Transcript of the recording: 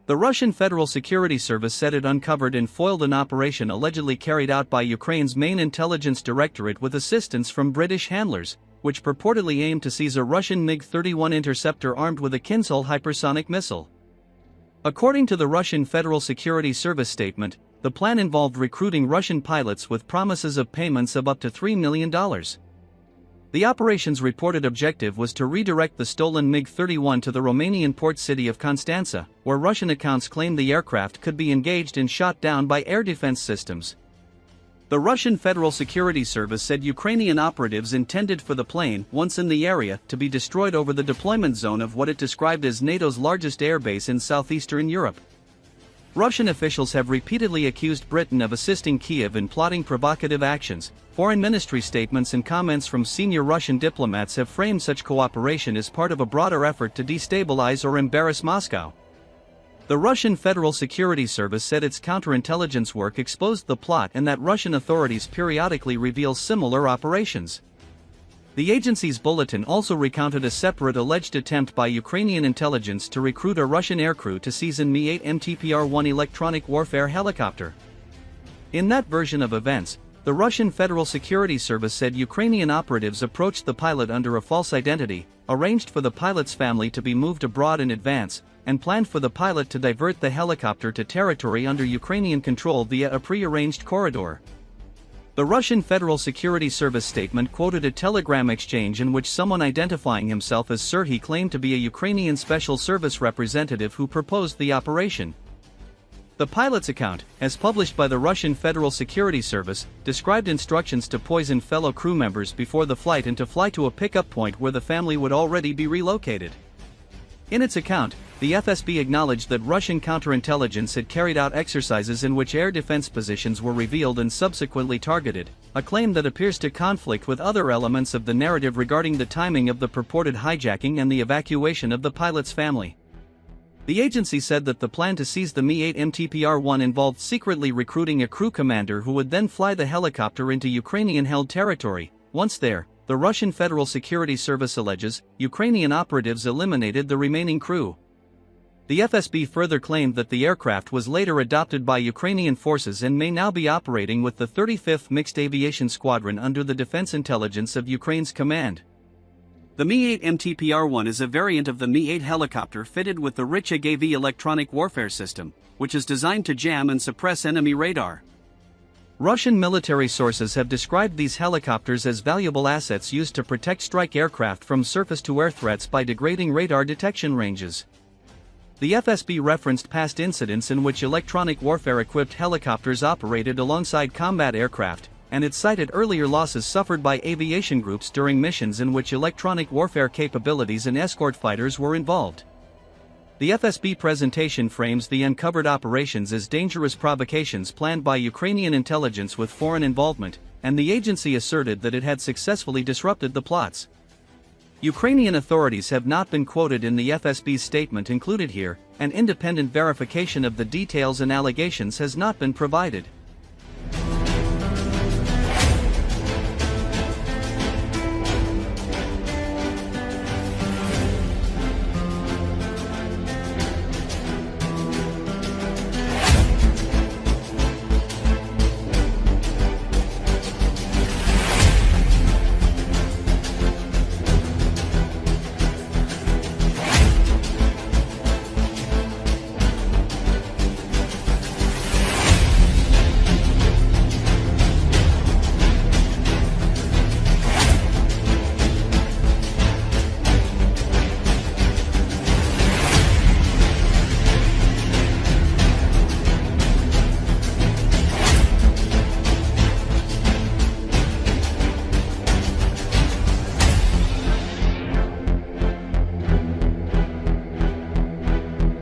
The Russian Federal Security Service said it uncovered and foiled an operation allegedly carried out by Ukraine's main intelligence directorate with assistance from British handlers, which purportedly aimed to seize a Russian MiG-31 interceptor armed with a Kinzhal hypersonic missile. According to the Russian Federal Security Service statement, the plan involved recruiting Russian pilots with promises of payments of up to $3 million. The operation's reported objective was to redirect the stolen MiG-31 to the Romanian port city of Constanța, where Russian accounts claim the aircraft could be engaged and shot down by air defense systems. The Russian Federal Security Service said Ukrainian operatives intended for the plane, once in the area, to be destroyed over the deployment zone of what it described as NATO's largest airbase in southeastern Europe. Russian officials have repeatedly accused Britain of assisting Kiev in plotting provocative actions. Foreign ministry statements and comments from senior Russian diplomats have framed such cooperation as part of a broader effort to destabilize or embarrass Moscow. The Russian Federal Security Service said its counterintelligence work exposed the plot and that Russian authorities periodically reveal similar operations. The agency's bulletin also recounted a separate alleged attempt by Ukrainian intelligence to recruit a Russian aircrew to seize an Mi-8 MTPR-1 electronic warfare helicopter. In that version of events, the Russian Federal Security Service said Ukrainian operatives approached the pilot under a false identity, arranged for the pilot's family to be moved abroad in advance, and planned for the pilot to divert the helicopter to territory under Ukrainian control via a pre-arranged corridor. The Russian Federal Security Service statement quoted a telegram exchange in which someone identifying himself as Serhiy claimed to be a Ukrainian Special Service representative who proposed the operation. The pilot's account, as published by the Russian Federal Security Service, described instructions to poison fellow crew members before the flight and to fly to a pickup point where the family would already be relocated. In its account, the FSB acknowledged that Russian counterintelligence had carried out exercises in which air defense positions were revealed and subsequently targeted, a claim that appears to conflict with other elements of the narrative regarding the timing of the purported hijacking and the evacuation of the pilot's family. The agency said that the plan to seize the Mi-8 MTPR-1 involved secretly recruiting a crew commander who would then fly the helicopter into Ukrainian-held territory. Once there, the Russian Federal Security Service alleges, Ukrainian operatives eliminated the remaining crew. The FSB further claimed that the aircraft was later adopted by Ukrainian forces and may now be operating with the 35th Mixed Aviation Squadron under the Defense Intelligence of Ukraine's command. The Mi-8 MTPR-1 is a variant of the Mi-8 helicopter fitted with the rich AGV electronic warfare system, which is designed to jam and suppress enemy radar. Russian military sources have described these helicopters as valuable assets used to protect strike aircraft from surface-to-air threats by degrading radar detection ranges. The FSB referenced past incidents in which electronic warfare-equipped helicopters operated alongside combat aircraft, and it cited earlier losses suffered by aviation groups during missions in which electronic warfare capabilities and escort fighters were involved. The FSB presentation frames the uncovered operations as dangerous provocations planned by Ukrainian intelligence with foreign involvement, and the agency asserted that it had successfully disrupted the plots. Ukrainian authorities have not been quoted in the FSB's statement included here, and independent verification of the details and allegations has not been provided.